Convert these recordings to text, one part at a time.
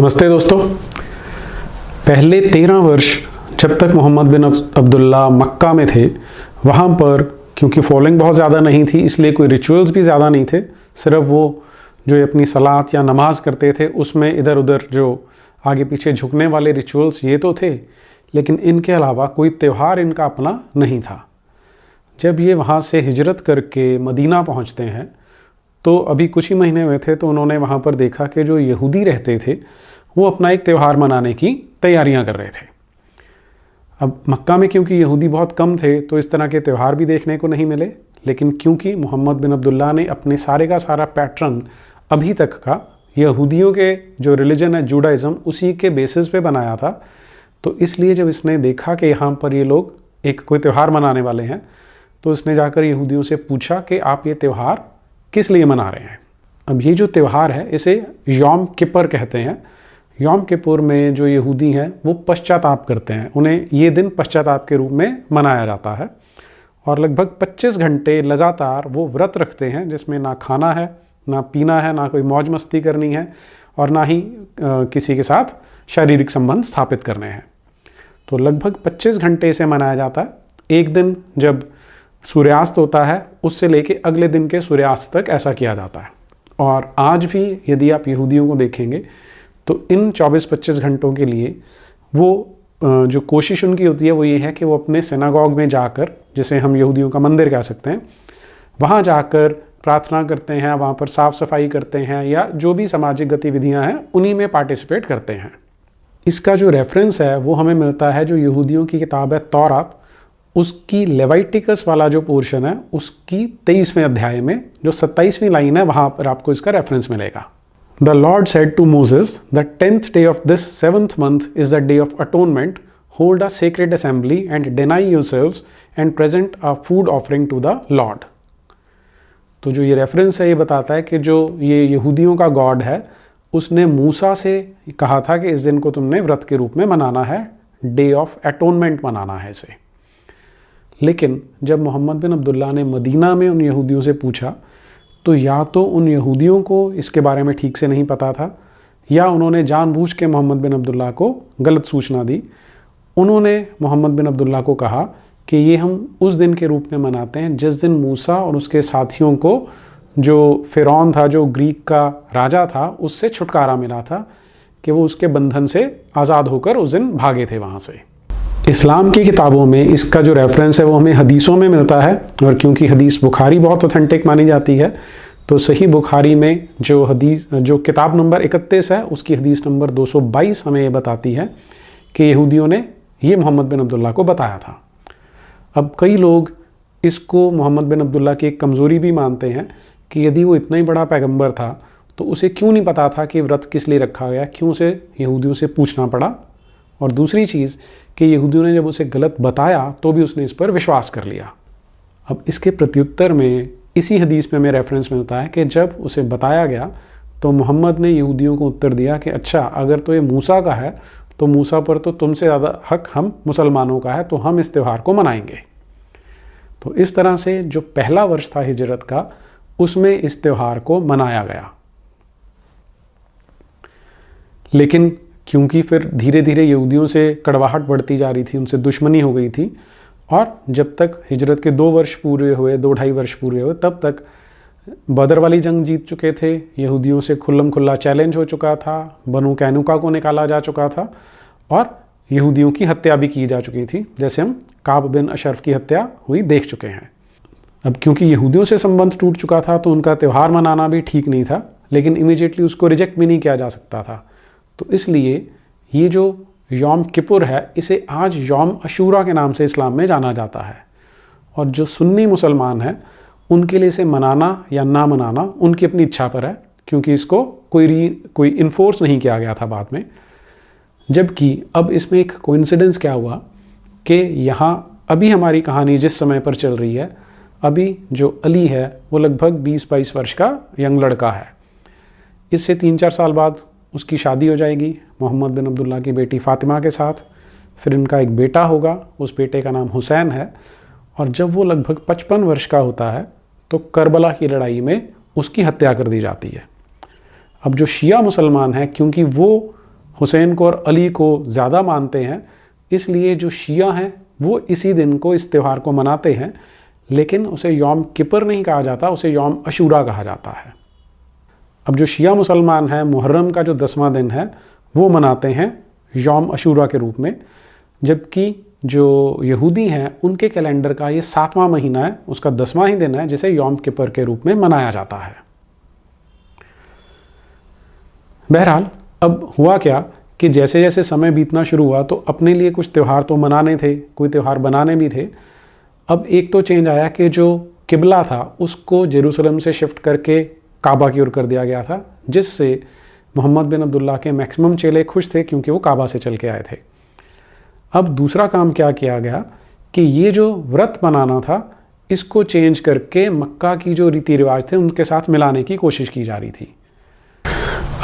नमस्ते दोस्तों। पहले 13 वर्ष जब तक मोहम्मद बिन अब्दुल्ला मक्का में थे, वहाँ पर क्योंकि फॉलोइंग बहुत ज़्यादा नहीं थी, इसलिए कोई रिचुअल्स भी ज़्यादा नहीं थे। सिर्फ वो जो अपनी सलात या नमाज करते थे उसमें इधर उधर जो आगे पीछे झुकने वाले रिचुअल्स ये तो थे, लेकिन इनके अलावा कोई त्यौहार इनका अपना नहीं था। जब ये वहाँ से हिजरत करके मदीना पहुँचते हैं तो अभी कुछ ही महीने हुए थे, तो उन्होंने वहाँ पर देखा कि जो यहूदी रहते थे वो अपना एक त्यौहार मनाने की तैयारियां कर रहे थे। अब मक्का में क्योंकि यहूदी बहुत कम थे तो इस तरह के त्यौहार भी देखने को नहीं मिले, लेकिन क्योंकि मोहम्मद बिन अब्दुल्ला ने अपने सारे का सारा पैटर्न अभी तक का यहूदियों के जो रिलीजन है जूडाइज़म उसी के बेसिस पे बनाया था, तो इसलिए जब इसने देखा कि यहाँ पर ये लोग एक कोई त्यौहार मनाने वाले हैं तो इसने जाकर यहूदियों से पूछा कि आप ये त्यौहार किस लिए मना रहे हैं। अब ये जो त्यौहार है इसे यौम किपर कहते हैं। यौम किपुर में जो यहूदी हैं वो पश्चाताप करते हैं, उन्हें ये दिन पश्चाताप के रूप में मनाया जाता है और लगभग 25 घंटे लगातार वो व्रत रखते हैं जिसमें ना खाना है, ना पीना है, ना कोई मौज मस्ती करनी है और ना ही किसी के साथ शारीरिक संबंध स्थापित करने हैं। तो लगभग 25 घंटे से मनाया जाता है। एक दिन जब सूर्यास्त होता है उससे लेके अगले दिन के सूर्यास्त तक ऐसा किया जाता है। और आज भी यदि आप यहूदियों को देखेंगे तो इन 24-25 घंटों के लिए वो जो कोशिश उनकी होती है वो ये है कि वो अपने सिनागॉग में जाकर, जिसे हम यहूदियों का मंदिर कह सकते हैं, वहाँ जाकर प्रार्थना करते हैं, वहाँ पर साफ़ सफाई करते हैं या जो भी सामाजिक गतिविधियाँ हैं उन्हीं में पार्टिसिपेट करते हैं। इसका जो रेफरेंस है वो हमें मिलता है जो यहूदियों की किताब है तौरात, उसकी लेवाइटिकस वाला जो पोर्शन है उसकी 23वें अध्याय में जो 27वीं लाइन है वहाँ पर आपको इसका रेफरेंस मिलेगा। The Lord said to Moses, the 10th day of this 7th month is the day of atonement. Hold a sacred assembly and deny yourselves and present a food offering to the Lord. तो जो ये reference है ये बताता है कि जो ये यहूदियों का गॉड है उसने मूसा से कहा था कि इस दिन को तुमने व्रत के रूप में मनाना है, डे ऑफ एटोनमेंट मनाना है इसे। लेकिन जब मोहम्मद बिन अब्दुल्ला ने मदीना में उन यहूदियों से पूछा तो या तो उन यहूदियों को इसके बारे में ठीक से नहीं पता था या उन्होंने जानबूझ के मोहम्मद बिन अब्दुल्ला को गलत सूचना दी। उन्होंने मोहम्मद बिन अब्दुल्ला को कहा कि ये हम उस दिन के रूप में मनाते हैं जिस दिन मूसा और उसके साथियों को जो फ़िरौन था, जो ग्रीक का राजा था, उससे छुटकारा मिला था कि वो उसके बंधन से आज़ाद होकर उस दिन भागे थे वहाँ से। इस्लाम की किताबों में इसका जो रेफरेंस है वो हमें हदीसों में मिलता है, और क्योंकि हदीस बुखारी बहुत ऑथेंटिक मानी जाती है तो सही बुखारी में जो किताब नंबर 31 है उसकी हदीस नंबर 222 हमें ये बताती है कि यहूदियों ने ये मोहम्मद बिन अब्दुल्ला को बताया था। अब कई लोग इसको मोहम्मद बिन अब्दुल्ला की एक कमज़ोरी भी मानते हैं कि यदि वो इतना ही बड़ा पैगंबर था तो उसे क्यों नहीं पता था कि व्रत किस लिए रखा गया, क्यों उसे यहूदियों से पूछना पड़ा। और दूसरी चीज़ कि यहूदियों ने जब उसे गलत बताया तो भी उसने इस पर विश्वास कर लिया। अब इसके प्रत्युत्तर में इसी हदीस में हमें रेफरेंस मिलता है कि जब उसे बताया गया तो मोहम्मद ने यहूदियों को उत्तर दिया कि अच्छा, अगर तो ये मूसा का है तो मूसा पर तो तुमसे ज़्यादा हक हम मुसलमानों का है, तो हम इस त्यौहार को मनाएंगे। तो इस तरह से जो पहला वर्ष था हिजरत का उसमें इस त्यौहार को मनाया गया। लेकिन क्योंकि फिर धीरे धीरे यहूदियों से कड़वाहट बढ़ती जा रही थी, उनसे दुश्मनी हो गई थी, और जब तक हिजरत के 2 वर्ष पूरे हुए, 2-2.5 वर्ष पूरे हुए, तब तक बदर वाली जंग जीत चुके थे, यहूदियों से खुल्लम खुल्ला चैलेंज हो चुका था, बनु कैनुका को निकाला जा चुका था और यहूदियों की हत्या भी की जा चुकी थी, जैसे हम काब बिन अशरफ की हत्या हुई देख चुके हैं। अब क्योंकि यहूदियों से संबंध टूट चुका था तो उनका त्यौहार मनाना भी ठीक नहीं था, लेकिन इमीडिएटली उसको रिजेक्ट भी नहीं किया जा सकता था। तो इसलिए ये जो यौम किपुर है इसे आज यौम अशूरा के नाम से इस्लाम में जाना जाता है, और जो सुन्नी मुसलमान हैं उनके लिए इसे मनाना या ना मनाना उनकी अपनी इच्छा पर है, क्योंकि इसको कोई इन्फोर्स नहीं किया गया था बाद में। जबकि अब इसमें एक कोइंसिडेंस क्या हुआ कि यहाँ अभी हमारी कहानी जिस समय पर चल रही है, अभी जो अली है वो लगभग 20-22 वर्ष का यंग लड़का है। इससे 3-4 साल बाद उसकी शादी हो जाएगी मोहम्मद बिन अब्दुल्ला की बेटी फ़ातिमा के साथ। फिर इनका एक बेटा होगा, उस बेटे का नाम हुसैन है, और जब वो लगभग 55 वर्ष का होता है तो करबला की लड़ाई में उसकी हत्या कर दी जाती है। अब जो शिया मुसलमान हैं, क्योंकि वो हुसैन को और अली को ज़्यादा मानते हैं, इसलिए जो शिया हैं वो इसी दिन को, इस त्यौहार को मनाते हैं, लेकिन उसे यौम किपर नहीं कहा जाता, उसे यौम अशूरा कहा जाता है। अब जो शिया मुसलमान हैं मुहर्रम का जो 10वां दिन है वो मनाते हैं यौम अशूरा के रूप में, जबकि जो यहूदी हैं उनके कैलेंडर का ये 7वां महीना है, उसका 10वां ही दिन है जिसे यौम किपर के रूप में मनाया जाता है। बहरहाल अब हुआ क्या कि जैसे जैसे समय बीतना शुरू हुआ तो अपने लिए कुछ त्यौहार तो मनाने थे, कोई त्यौहार बनाने भी थे। अब एक तो चेंज आया कि जो किबला था उसको जेरूसलम से शिफ्ट करके काबा की ओर कर दिया गया था, जिससे मोहम्मद बिन अब्दुल्ला के मैक्सिमम चेले खुश थे क्योंकि वो काबा से चल के आए थे। अब दूसरा काम क्या किया गया कि ये जो व्रत मनाना था इसको चेंज करके मक्का की जो रीति रिवाज थे उनके साथ मिलाने की कोशिश की जा रही थी।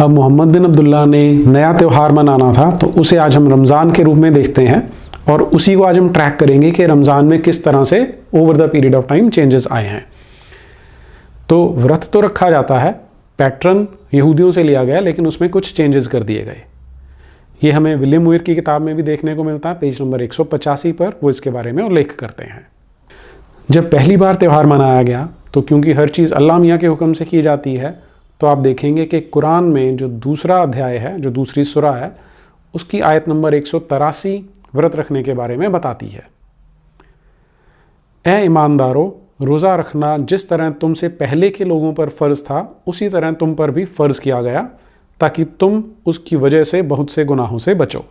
अब मोहम्मद बिन अब्दुल्ला ने नया त्यौहार मनाना था तो उसे आज हम रमज़ान के रूप में देखते हैं और उसी को आज हम ट्रैक करेंगे कि रमज़ान में किस तरह से over the period of time changes आए हैं। तो व्रत तो रखा जाता है, पैटर्न यहूदियों से लिया गया, लेकिन उसमें कुछ चेंजेस कर दिए गए। ये हमें विलियम मुइर की किताब में भी देखने को मिलता है, पेज नंबर 185 पर वो इसके बारे में उल्लेख करते हैं। जब पहली बार त्यौहार मनाया गया तो क्योंकि हर चीज़ अल्लाह मियाँ के हुक्म से की जाती है, तो आप देखेंगे कि कुरान में जो दूसरा अध्याय है, जो दूसरी सूरा है, उसकी आयत नंबर 183 व्रत रखने के बारे में बताती है। ए ईमानदारों, रोज़ा रखना जिस तरह तुमसे पहले के लोगों पर फ़र्ज़ था उसी तरह तुम पर भी फ़र्ज़ किया गया, ताकि तुम उसकी वजह से बहुत से गुनाहों से बचो।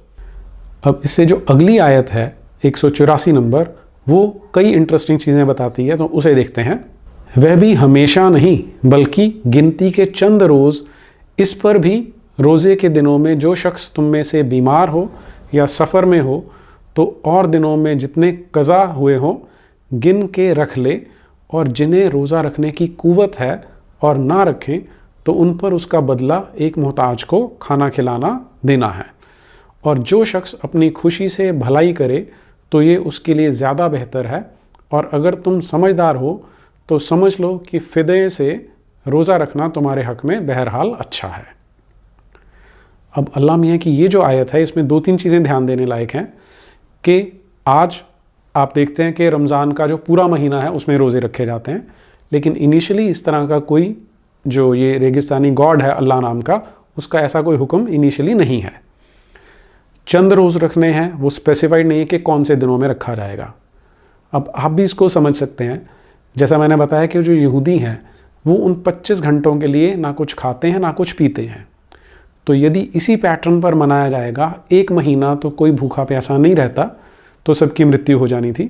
अब इससे जो अगली आयत है 184 नंबर, वो कई इंटरेस्टिंग चीज़ें बताती है, तो उसे देखते हैं। वह भी हमेशा नहीं बल्कि गिनती के चंद रोज़, इस पर भी रोज़े के दिनों में जो शख्स तुम में से बीमार हो या सफ़र में हो तो और दिनों में जितने कज़ा हुए हों गिन के रख ले, और जिन्हें रोज़ा रखने की कुव्वत है और ना रखें तो उन पर उसका बदला एक मोहताज को खाना खिलाना देना है। और जो शख्स अपनी खुशी से भलाई करे तो ये उसके लिए ज़्यादा बेहतर है, और अगर तुम समझदार हो तो समझ लो कि फ़िदे से रोज़ा रखना तुम्हारे हक़ में बहरहाल अच्छा है। अब अल्लाह मियाँ की ये जो आयत है इसमें 2-3 चीज़ें ध्यान देने लायक हैं कि आज आप देखते हैं कि रमज़ान का जो पूरा महीना है उसमें रोज़े रखे जाते हैं, लेकिन इनिशियली इस तरह का कोई जो ये रेगिस्तानी गॉड है अल्लाह नाम का, उसका ऐसा कोई हुक्म इनिशियली नहीं है। चंद रोज़ रखने हैं, वो स्पेसिफाइड नहीं है कि कौन से दिनों में रखा जाएगा। अब आप भी इसको समझ सकते हैं, जैसा मैंने बताया कि जो यहूदी हैं वो उन 25 घंटों के लिए ना कुछ खाते हैं ना कुछ पीते हैं, तो यदि इसी पैटर्न पर मनाया जाएगा 1 महीना तो कोई भूखा प्यासा नहीं रहता, तो सबकी मृत्यु हो जानी थी,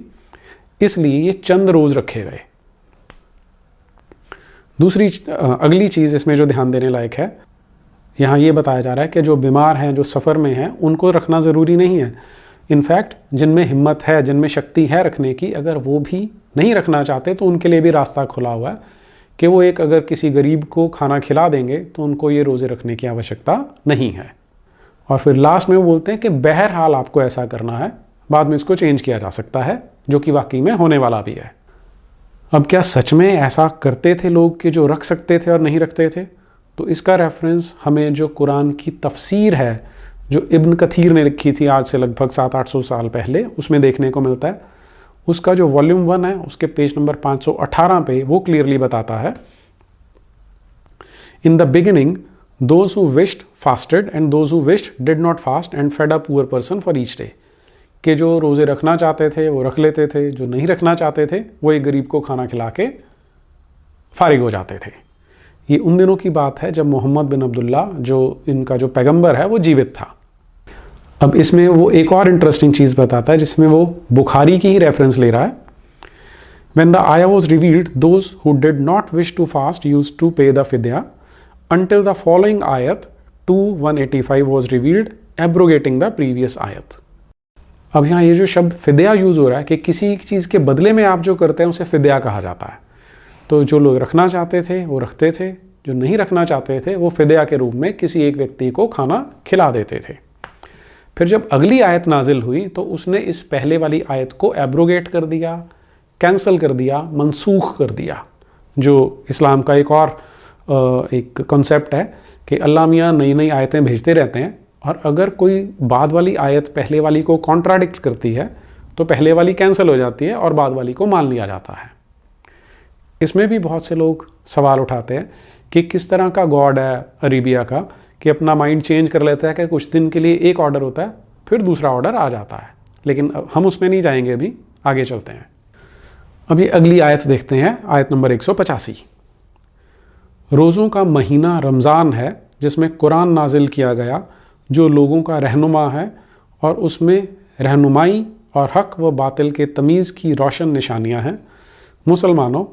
इसलिए ये चंद रोज़ रखे गए। दूसरी अगली चीज़ इसमें जो ध्यान देने लायक है, यहाँ ये बताया जा रहा है कि जो बीमार हैं, जो सफ़र में हैं, उनको रखना ज़रूरी नहीं है। इनफैक्ट जिनमें हिम्मत है, जिनमें शक्ति है रखने की, अगर वो भी नहीं रखना चाहते तो उनके लिए भी रास्ता खुला हुआ है कि वो अगर किसी गरीब को खाना खिला देंगे तो उनको ये रोज़े रखने की आवश्यकता नहीं है। और फिर लास्ट में वो बोलते हैं कि बहरहाल आपको ऐसा करना है, बाद में इसको चेंज किया जा सकता है, जो कि वाकई में होने वाला भी है। अब क्या सच में ऐसा करते थे लोग कि जो रख सकते थे और नहीं रखते थे? तो इसका रेफरेंस हमें जो कुरान की तफसीर है, जो इब्न कथीर ने लिखी थी आज से लगभग 700-800 साल पहले, उसमें देखने को मिलता है। उसका जो वॉल्यूम 1 है उसके पेज नंबर 518 पे वो क्लियरली बताता है, in the beginning those who wished fasted and those who wished did not fast and fed a poor person for each day. कि जो रोज़े रखना चाहते थे वो रख लेते थे, जो नहीं रखना चाहते थे वो एक गरीब को खाना खिला के फारिग हो जाते थे। ये उन दिनों की बात है जब मोहम्मद बिन अब्दुल्ला, जो इनका जो पैगंबर है, वो जीवित था। अब इसमें वो एक और इंटरेस्टिंग चीज़ बताता है जिसमें वो बुखारी की ही रेफरेंस ले रहा है। When the ayah was revealed, those who did not wish to fast used to pay the fidya until the following ayat 2:185 was revealed, abrogating the previous ayat। अब यहाँ ये जो शब्द फिदया यूज़ हो रहा है कि किसी चीज़ के बदले में आप जो करते हैं उसे फिदया कहा जाता है। तो जो लोग रखना चाहते थे वो रखते थे, जो नहीं रखना चाहते थे वो फिदया के रूप में किसी एक व्यक्ति को खाना खिला देते थे। फिर जब अगली आयत नाजिल हुई तो उसने इस पहले वाली आयत को एब्रोगेट कर दिया, कैंसिल कर दिया, मनसूख कर दिया, जो इस्लाम का एक और एक कॉन्सेप्ट है कि अल्लाह मियाँ नई नई आयतें भेजते रहते हैं, और अगर कोई बाद वाली आयत पहले वाली को कॉन्ट्राडिक्ट करती है तो पहले वाली कैंसिल हो जाती है और बाद वाली को मान लिया जाता है। इसमें भी बहुत से लोग सवाल उठाते हैं कि किस तरह का गॉड है अरेबिया का कि अपना माइंड चेंज कर लेता है कि कुछ दिन के लिए एक ऑर्डर होता है फिर दूसरा ऑर्डर आ जाता है। लेकिन हम उसमें नहीं जाएंगे, अभी आगे चलते हैं। अभी अगली आयत देखते हैं, आयत नंबर 185। रोज़ों का महीना रमज़ान है जिसमें कुरान नाजिल किया गया, जो लोगों का रहनुमा है और उसमें रहनुमाई और हक व बातिल के तमीज़ की रोशन निशानियां हैं। मुसलमानों,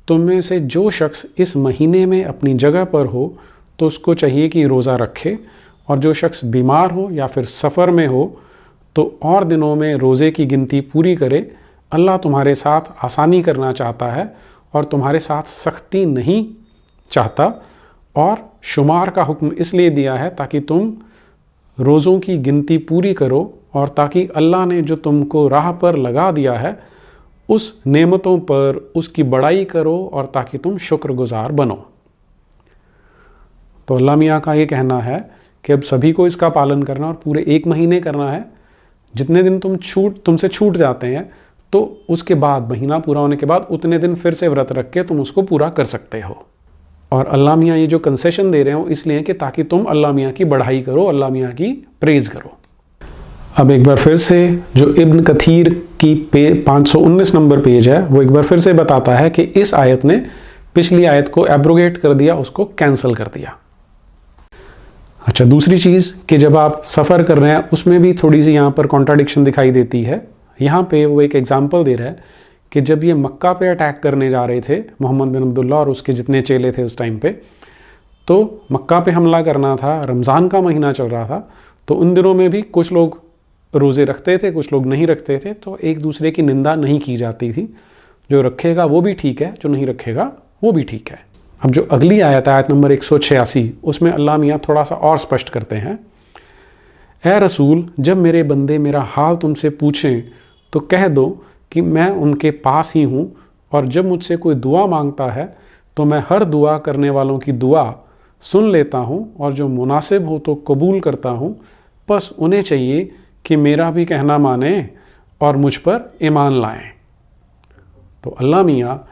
तुम में से जो शख्स इस महीने में अपनी जगह पर हो तो उसको चाहिए कि रोज़ा रखे, और जो शख्स बीमार हो या फिर सफ़र में हो तो और दिनों में रोज़े की गिनती पूरी करे। अल्लाह तुम्हारे साथ आसानी करना चाहता है और तुम्हारे साथ सख्ती नहीं चाहता, और शुमार का हुक्म इसलिए दिया है ताकि तुम रोज़ों की गिनती पूरी करो और ताकि अल्लाह ने जो तुमको राह पर लगा दिया है उस नेमतों पर उसकी बड़ाई करो और ताकि तुम शुक्रगुजार बनो। तो अल्लाह मियाँ का ये कहना है कि अब सभी को इसका पालन करना और पूरे 1 महीने करना है। जितने दिन तुमसे छूट जाते हैं तो उसके बाद महीना पूरा होने के बाद उतने दिन फिर से व्रत रख के तुम उसको पूरा कर सकते हो। और अल्लाह मियाँ ये जो कंसेशन दे रहे हो इसलिए कि ताकि तुम अल्लाह मियाँ की बढ़ाई करो, अल्लाह मियाँ की प्रेज़ करो। अब एक बार फिर से जो इब्न कथीर की 519 नंबर पेज है वो एक बार फिर से बताता है कि इस आयत ने पिछली आयत को एब्रोगेट कर दिया, उसको कैंसिल कर दिया। अच्छा, दूसरी चीज़ कि जब आप सफ़र कर रहे हैं उसमें भी थोड़ी सी यहाँ पर कॉन्ट्राडिक्शन दिखाई देती है। यहाँ पे वो एक एग्जाम्पल दे रहा है कि जब ये मक्का पे अटैक करने जा रहे थे मोहम्मद बिन अब्दुल्ला और उसके जितने चेले थे उस टाइम पे, तो मक्का पे हमला करना था, रमज़ान का महीना चल रहा था, तो उन दिनों में भी कुछ लोग रोज़े रखते थे, कुछ लोग नहीं रखते थे, तो एक दूसरे की निंदा नहीं की जाती थी। जो रखेगा वो भी ठीक है, जो नहीं रखेगा वो भी ठीक है। अब जो अगली आयत है, आयत नंबर 186, उसमें अल्लाह मियाँ थोड़ा सा और स्पष्ट करते हैं। ए रसूल, जब मेरे बंदे मेरा हाल तुमसे पूछें तो कह दो कि मैं उनके पास ही हूँ, और जब मुझसे कोई दुआ मांगता है तो मैं हर दुआ करने वालों की दुआ सुन लेता हूँ और जो मुनासिब हो तो कबूल करता हूँ। बस उन्हें चाहिए कि मेरा भी कहना माने और मुझ पर ईमान लाएं। तो अल्लाह मियाँ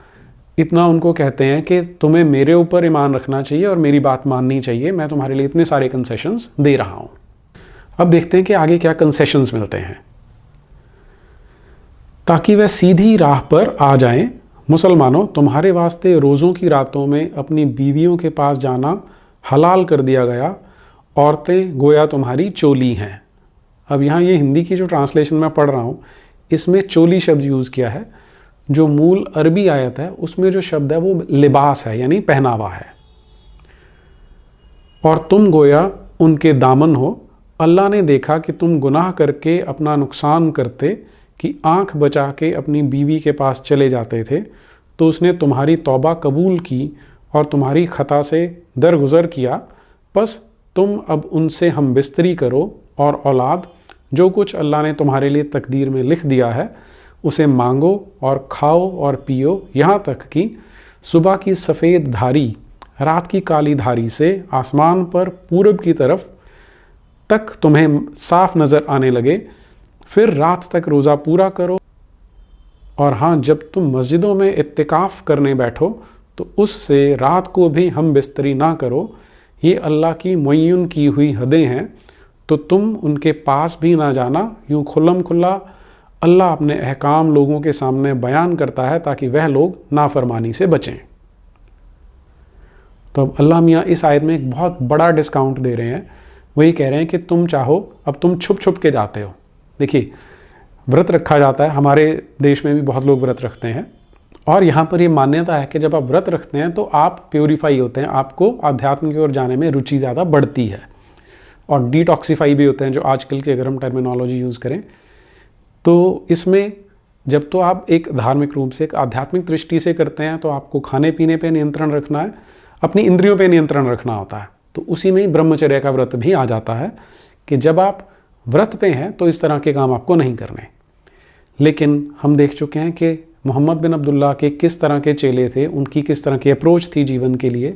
इतना उनको कहते हैं कि तुम्हें मेरे ऊपर ईमान रखना चाहिए और मेरी बात माननी चाहिए, मैं तुम्हारे लिए इतने सारे कंसेशंस दे रहा हूँ। अब देखते हैं कि आगे क्या कंसेशंस मिलते हैं। ताकि वह सीधी राह पर आ जाएं। मुसलमानों, तुम्हारे वास्ते रोज़ों की रातों में अपनी बीवियों के पास जाना हलाल कर दिया गया, औरतें गोया तुम्हारी चोली हैं। अब यहाँ ये हिंदी की जो ट्रांसलेशन मैं पढ़ रहा हूँ इसमें चोली शब्द यूज़ किया है। जो मूल अरबी आयत है उसमें जो शब्द है वो लिबास है, यानी पहनावा है। और तुम गोया उनके दामन हो। अल्लाह ने देखा कि तुम गुनाह करके अपना नुकसान करते कि आंख बचा के अपनी बीवी के पास चले जाते थे, तो उसने तुम्हारी तौबा कबूल की और तुम्हारी खता से दरगुजर किया। बस तुम अब उनसे हम बिस्तरी करो और औलाद, जो कुछ अल्लाह ने तुम्हारे लिए तकदीर में लिख दिया है उसे मांगो और खाओ और पियो, यहाँ तक कि सुबह की सफ़ेद धारी रात की काली धारी से आसमान पर पूरब की तरफ तक तुम्हें साफ नज़र आने लगे। फिर रात तक रोज़ा पूरा करो। और हाँ, जब तुम मस्जिदों में इत्तिकाफ़ करने बैठो तो उससे रात को भी हम बिस्तरी ना करो। ये अल्लाह की मुय्यन की हुई हदें हैं, तो तुम उनके पास भी ना जाना। यूँ खुल्लम खुल्ला अल्लाह अपने अहकाम लोगों के सामने बयान करता है ताकि वह लोग नाफरमानी से बचें। तो अब अल्लाह मियाँ इस आयत में एक बहुत बड़ा डिस्काउंट दे रहे हैं। वही कह रहे हैं कि तुम चाहो, अब तुम छुप छुप के जाते हो। देखिए, व्रत रखा जाता है, हमारे देश में भी बहुत लोग व्रत रखते हैं, और यहाँ पर ये मान्यता है कि जब आप व्रत रखते हैं तो आप प्योरीफाई होते हैं, आपको अध्यात्म की ओर जाने में रुचि ज़्यादा बढ़ती है, और डिटॉक्सीफाई भी होते हैं, जो आजकल की अगर हम टर्मिनोलॉजी यूज़ करें तो। इसमें जब तो आप एक धार्मिक रूप से, एक आध्यात्मिक दृष्टि से करते हैं तो आपको खाने पीने पे नियंत्रण रखना है, अपनी इंद्रियों पे नियंत्रण रखना होता है। तो उसी में ही ब्रह्मचर्य का व्रत भी आ जाता है कि जब आप व्रत पे हैं तो इस तरह के काम आपको नहीं करने। लेकिन हम देख चुके हैं कि मोहम्मद बिन अब्दुल्ला के किस तरह के चेले थे, उनकी किस तरह की अप्रोच थी जीवन के लिए,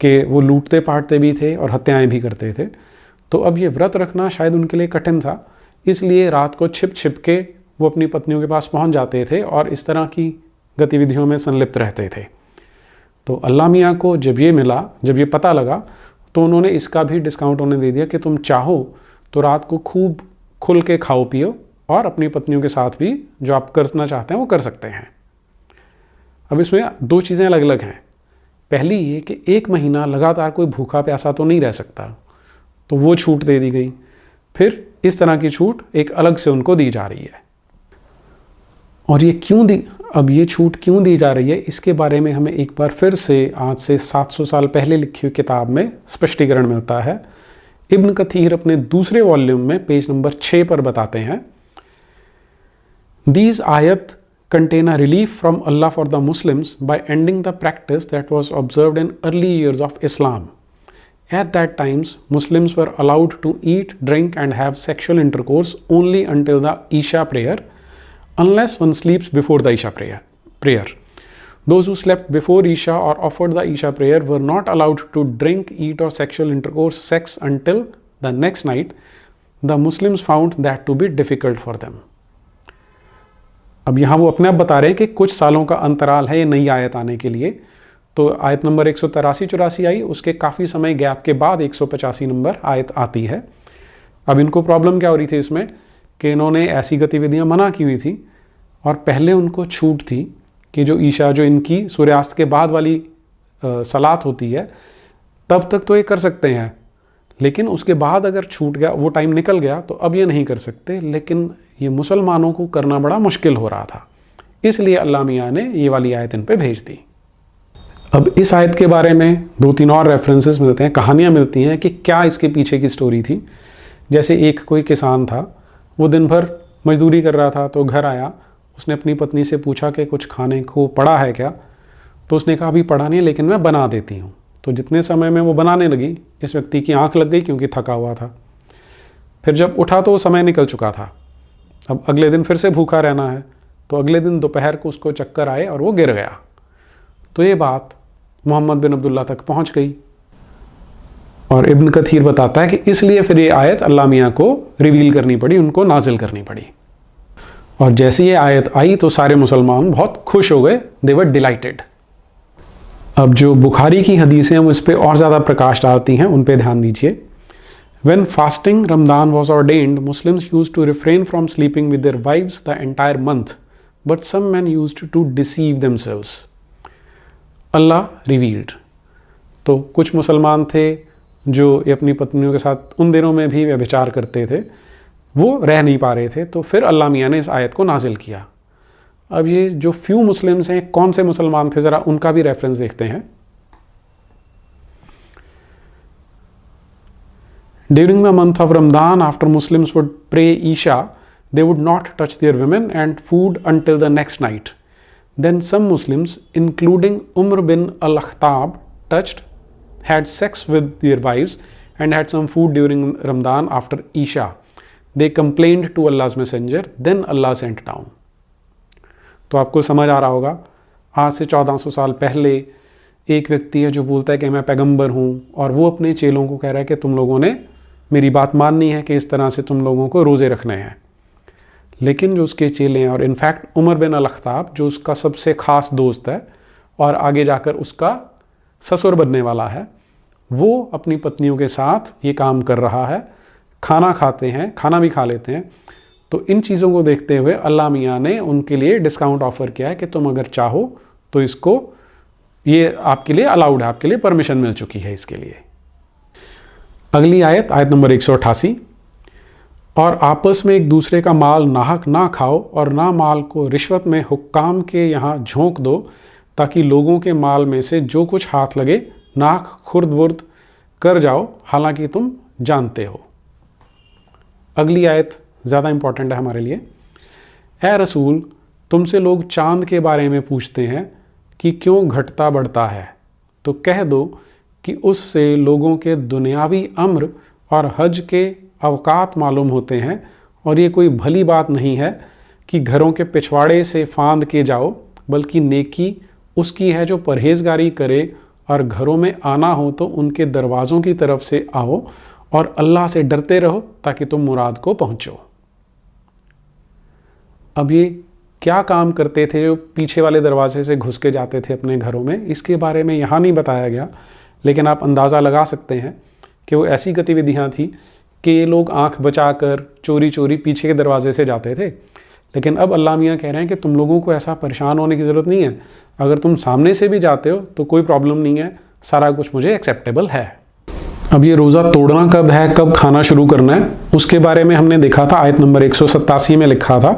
कि वो लूटते पाटते भी थे और हत्याएं भी करते थे। तो अब ये व्रत रखना शायद उनके लिए कठिन था, इसलिए रात को छिप छिप के वो अपनी पत्नियों के पास पहुंच जाते थे और इस तरह की गतिविधियों में संलिप्त रहते थे। तो अल्लाह मियाँ को जब ये मिला, जब ये पता लगा, तो उन्होंने इसका भी डिस्काउंट उन्हें दे दिया कि तुम चाहो तो रात को खूब खुल के खाओ पियो और अपनी पत्नियों के साथ भी जो आप करना चाहते हैं वो कर सकते हैं। अब इसमें दो चीज़ें अलग अलग हैं। पहली ये कि 1 महीना लगातार कोई भूखा प्यासा तो नहीं रह सकता, तो वो छूट दे दी गई। फिर इस तरह की छूट एक अलग से उनको दी जा रही है। और ये क्यों दी, अब ये छूट क्यों दी जा रही है, इसके बारे में हमें एक बार फिर से आज से 700 साल पहले लिखी हुई किताब में स्पष्टीकरण मिलता है। इब्न कथीर अपने दूसरे वॉल्यूम में पेज नंबर 6 पर बताते हैं, These ayat contain a relief from Allah for the Muslims by ending the practice that was observed in early years of Islam. At that times, Muslims were allowed to eat, drink and have sexual intercourse only until the Isha prayer, unless one sleeps before the Isha prayer. Those who slept before Isha or offered the Isha prayer were not allowed to drink, eat or sexual intercourse sex until the next night. The Muslims found that to be difficult for them. अब यहाँ वो अपने आप बता रहे हैं कि कुछ सालों का अंतराल है ये नई आयत आने के लिए। तो आयत नंबर 183-84 आई, उसके काफ़ी समय गैप के बाद 185 नंबर आयत आती है। अब इनको प्रॉब्लम क्या हो रही थी इसमें कि इन्होंने ऐसी गतिविधियाँ मना की हुई थी और पहले उनको छूट थी कि जो ईशा, जो इनकी सूर्यास्त के बाद वाली सलात होती है, तब तक तो ये कर सकते हैं, लेकिन उसके बाद अगर छूट गया, वो टाइम निकल गया, तो अब ये नहीं कर सकते। लेकिन ये मुसलमानों को करना बड़ा मुश्किल हो रहा था, इसलिए अल्लाह मियाँ ने ये वाली आयत इन पे भेज दी। अब इस आयत के बारे में 2-3 और रेफरेंसेस मिलते हैं, कहानियाँ मिलती हैं कि क्या इसके पीछे की स्टोरी थी। जैसे एक कोई किसान था, वो दिन भर मजदूरी कर रहा था, तो घर आया, उसने अपनी पत्नी से पूछा कि कुछ खाने को पड़ा है क्या। तो उसने कहा अभी पड़ा नहीं है, लेकिन मैं बना देती हूँ। तो जितने समय में वो बनाने लगी, इस व्यक्ति की आंख लग गई क्योंकि थका हुआ था। फिर जब उठा तो वो समय निकल चुका था। अब अगले दिन फिर से भूखा रहना है, तो अगले दिन दोपहर को उसको चक्कर आए और वो गिर गया। तो ये बात मोहम्मद बिन अब्दुल्ला तक पहुंच गई और इब्न कथीर बताता है कि इसलिए फिर ये आयत अल्लाह मियाँ को रिवील करनी पड़ी, उनको नाजिल करनी पड़ी। और जैसे ये आयत आई तो सारे मुसलमान बहुत खुश हो गए, दे वर डिलाइटेड। अब जो बुखारी की हदीसें हैं वो इस पर और ज़्यादा प्रकाश डालती हैं, उन पे ध्यान दीजिए। When fasting Ramadan was ordained, Muslims used to refrain from sleeping with their wives the entire month, but some men used to deceive themselves. Allah revealed. तो कुछ मुसलमान थे जो अपनी पत्नियों के साथ उन दिनों में भी व्यभिचार करते थे, वो रह नहीं पा रहे थे, तो फिर अल्लाह मियाँ ने इस आयत को नाजिल किया। अब ये जो फ्यू मुस्लिम्स हैं, कौन से मुसलमान थे, ज़रा उनका भी रेफरेंस देखते हैं। During the month of Ramadan, after Muslims would pray Isha, they would not touch their women and food until the next night. Then some Muslims, including Umar bin al-Khattab, had sex with their wives and had some food during Ramadan after Isha. They complained to Allah's Messenger, then Allah sent down. तो आपको समझ आ रहा होगा, आज से 1400 साल पहले एक व्यक्ति है जो बोलता है कि मैं पैगंबर हूँ, और वो अपने चेलों को कह रहा है कि तुम लोगों ने मेरी बात माननी है कि इस तरह से तुम लोगों को रोज़े रखने हैं। लेकिन जो उसके चेले हैं, और इनफैक्ट उमर बिन अल-खत्ताब जो उसका सबसे ख़ास दोस्त है और आगे जाकर उसका ससुर बनने वाला है, वो अपनी पत्नियों के साथ ये काम कर रहा है, खाना खाते हैं, खाना भी खा लेते हैं। तो इन चीज़ों को देखते हुए अल्लाह मियाँ ने उनके लिए डिस्काउंट ऑफ़र किया है कि तुम अगर चाहो तो इसको, ये आपके लिए अलाउड है, आपके लिए परमिशन मिल चुकी है इसके लिए। अगली आयत, आयत नंबर 188, और आपस में एक दूसरे का माल नाहक ना खाओ और ना माल को रिश्वत में हुक्काम के यहाँ झोंक दो, ताकि लोगों के माल में से जो कुछ हाथ लगे नाक खुर्द बुर्द कर जाओ, हालांकि तुम जानते हो। अगली आयत ज़्यादा इंपॉर्टेंट है हमारे लिए। ए रसूल, तुमसे लोग चांद के बारे में पूछते हैं कि क्यों घटता बढ़ता है, तो कह दो कि उससे लोगों के दुनियावी अम्र और हज के अवकात मालूम होते हैं, और ये कोई भली बात नहीं है कि घरों के पिछवाड़े से फांद के जाओ, बल्कि नेकी उसकी है जो परहेजगारी करे, और घरों में आना हो तो उनके दरवाज़ों की तरफ से आओ, और अल्लाह से डरते रहो ताकि तुम मुराद को पहुंचो। अब ये क्या काम करते थे जो पीछे वाले दरवाजे से घुस के जाते थे अपने घरों में, इसके बारे में यहाँ नहीं बताया गया, लेकिन आप अंदाज़ा लगा सकते हैं कि वो ऐसी गतिविधियाँ थी कि ये लोग आंख बचाकर चोरी चोरी पीछे के दरवाजे से जाते थे। लेकिन अब अल्लाह मियाँ कह रहे हैं कि तुम लोगों को ऐसा परेशान होने की ज़रूरत नहीं है, अगर तुम सामने से भी जाते हो तो कोई प्रॉब्लम नहीं है, सारा कुछ मुझे एक्सेप्टेबल है। अब ये रोज़ा तोड़ना कब है, कब खाना शुरू करना है, उसके बारे में हमने देखा था। आयत नंबर 187 में लिखा था,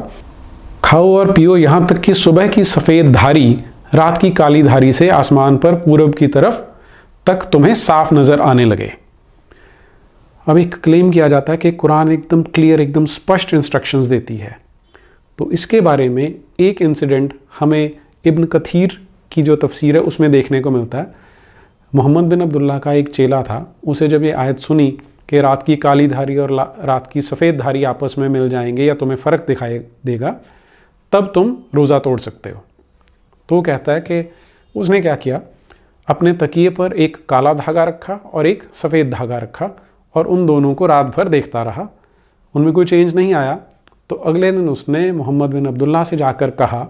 खाओ और पियो यहाँ तक कि सुबह की सफ़ेद धारी रात की काली धारी से आसमान पर पूरब की तरफ तक तुम्हें साफ नज़र आने लगे। अब एक क्लेम किया जाता है कि कुरान एकदम क्लियर, एकदम स्पष्ट इंस्ट्रक्शंस देती है। तो इसके बारे में एक इंसिडेंट हमें इब्न कथीर की जो तफसीर है उसमें देखने को मिलता है। मोहम्मद बिन अब्दुल्ला का एक चेला था, उसे जब ये आयत सुनी कि रात की काली धारी और रात की सफ़ेद धारी आपस में मिल जाएंगे या तुम्हें फ़र्क दिखाई देगा, तब तुम रोज़ा तोड़ सकते हो। तो कहता है कि उसने क्या किया, अपने तकिए पर एक काला धागा रखा और एक सफ़ेद धागा रखा और उन दोनों को रात भर देखता रहा, उनमें कोई चेंज नहीं आया। तो अगले दिन उसने मोहम्मद बिन अब्दुल्ला से जाकर कहा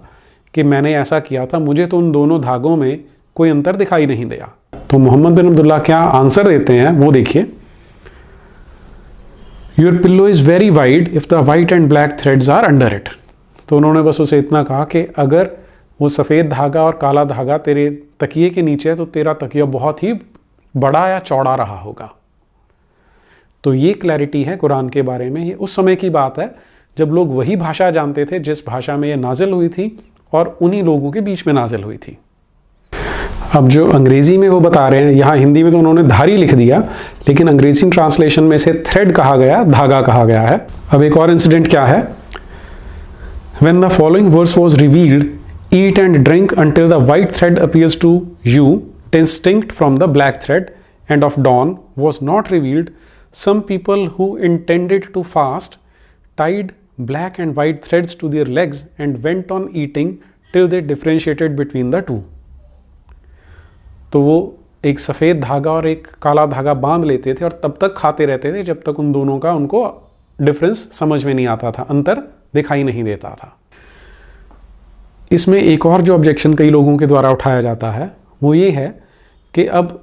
कि मैंने ऐसा किया था, मुझे तो उन दोनों धागों में कोई अंतर दिखाई नहीं दिया। तो मोहम्मद बिन अब्दुल्ला क्या आंसर देते हैं वो देखिए, your pillow is very wide if the white and black threads are under it. तो उन्होंने बस उसे इतना कहा कि अगर वो सफ़ेद धागा और काला धागा तेरे तकिए के नीचे है तो तेरा तकिया बहुत ही बड़ा या चौड़ा रहा होगा। तो ये क्लैरिटी है कुरान के बारे में। ये उस समय की बात है जब लोग वही भाषा जानते थे जिस भाषा में ये नाजिल हुई थी और उन्हीं लोगों के बीच में नाजिल हुई थी। अब जो अंग्रेज़ी में वो बता रहे हैं, यहाँ हिंदी में तो उन्होंने धारी लिख दिया, लेकिन अंग्रेज़ी ट्रांसलेशन में से थ्रेड कहा गया, धागा कहा गया है। अब एक और इंसिडेंट क्या है, When the following verse was revealed, eat and drink until the white thread appears to you, distinct from the black thread, and of dawn was not revealed. Some people who intended to fast tied black and white threads to their legs and went on eating till they differentiated between the two. तो वो एक सफ़ेद धागा और एक काला धागा बांध लेते थे और तब तक खाते रहते थे जब तक उन दोनों का उनको डिफरेंस समझ में नहीं आता था, अंतर दिखाई नहीं देता था। इसमें एक और जो ऑब्जेक्शन कई लोगों के द्वारा उठाया जाता है वो ये है कि अब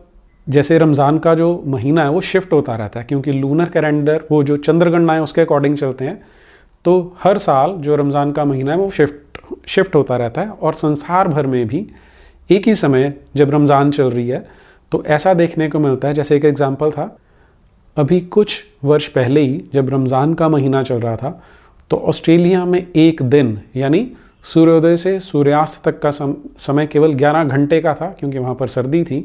जैसे रमज़ान का जो महीना है वो शिफ्ट होता रहता है, क्योंकि लूनर कैलेंडर वो जो चंद्रगणना है उसके अकॉर्डिंग चलते हैं, तो हर साल जो रमज़ान का महीना है वो शिफ्ट होता रहता है। और संसार भर में भी एक ही समय जब रमज़ान चल रही है तो ऐसा देखने को मिलता है। जैसे एक एग्जाम्पल था, अभी कुछ वर्ष पहले ही जब रमज़ान का महीना चल रहा था तो ऑस्ट्रेलिया में एक दिन यानी सूर्योदय से सूर्यास्त तक का समय केवल 11 घंटे का था, क्योंकि वहाँ पर सर्दी थी।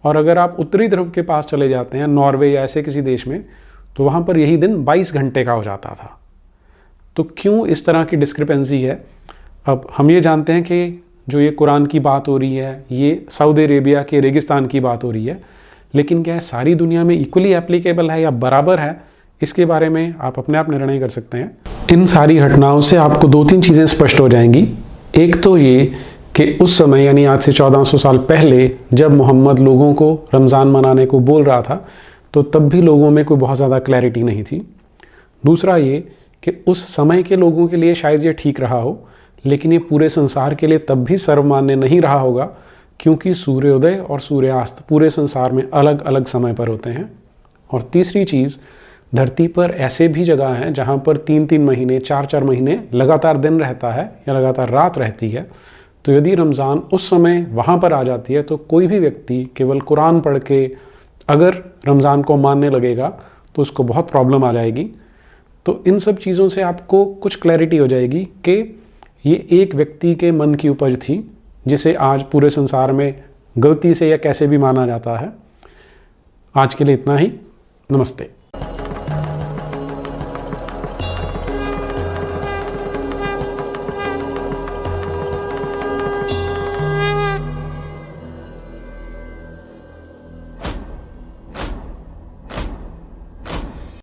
और अगर आप उत्तरी ध्रुव के पास चले जाते हैं, नॉर्वे या ऐसे किसी देश में, तो वहाँ पर यही दिन 22 घंटे का हो जाता था। तो क्यों इस तरह की डिस्क्रिपेंसी है? अब हम ये जानते हैं कि जो ये कुरान की बात हो रही है ये सऊदी अरेबिया के रेगिस्तान की बात हो रही है, लेकिन क्या सारी दुनिया में इक्वली एप्लीकेबल है या बराबर है, इसके बारे में आप अपने आप निर्णय कर सकते हैं। इन सारी घटनाओं से आपको 2-3 चीज़ें स्पष्ट हो जाएंगी। एक तो ये कि उस समय यानी आज से 1400 साल पहले जब मोहम्मद लोगों को रमज़ान मनाने को बोल रहा था तो तब भी लोगों में कोई बहुत ज़्यादा क्लैरिटी नहीं थी। दूसरा ये कि उस समय के लोगों के लिए शायद ये ठीक रहा हो, लेकिन ये पूरे संसार के लिए तब भी सर्वमान्य नहीं रहा होगा, क्योंकि सूर्योदय और सूर्यास्त पूरे संसार में अलग अलग समय पर होते हैं। और तीसरी चीज़, धरती पर ऐसे भी जगह हैं जहाँ पर 3-3 महीने 4-4 महीने लगातार दिन रहता है या लगातार रात रहती है। तो यदि रमज़ान उस समय वहाँ पर आ जाती है तो कोई भी व्यक्ति केवल कुरान पढ़ के अगर रमज़ान को मानने लगेगा तो उसको बहुत प्रॉब्लम आ जाएगी। तो इन सब चीज़ों से आपको कुछ क्लैरिटी हो जाएगी कि ये एक व्यक्ति के मन की उपज थी जिसे आज पूरे संसार में गलती से या कैसे भी माना जाता है। आज के लिए इतना ही। नमस्ते।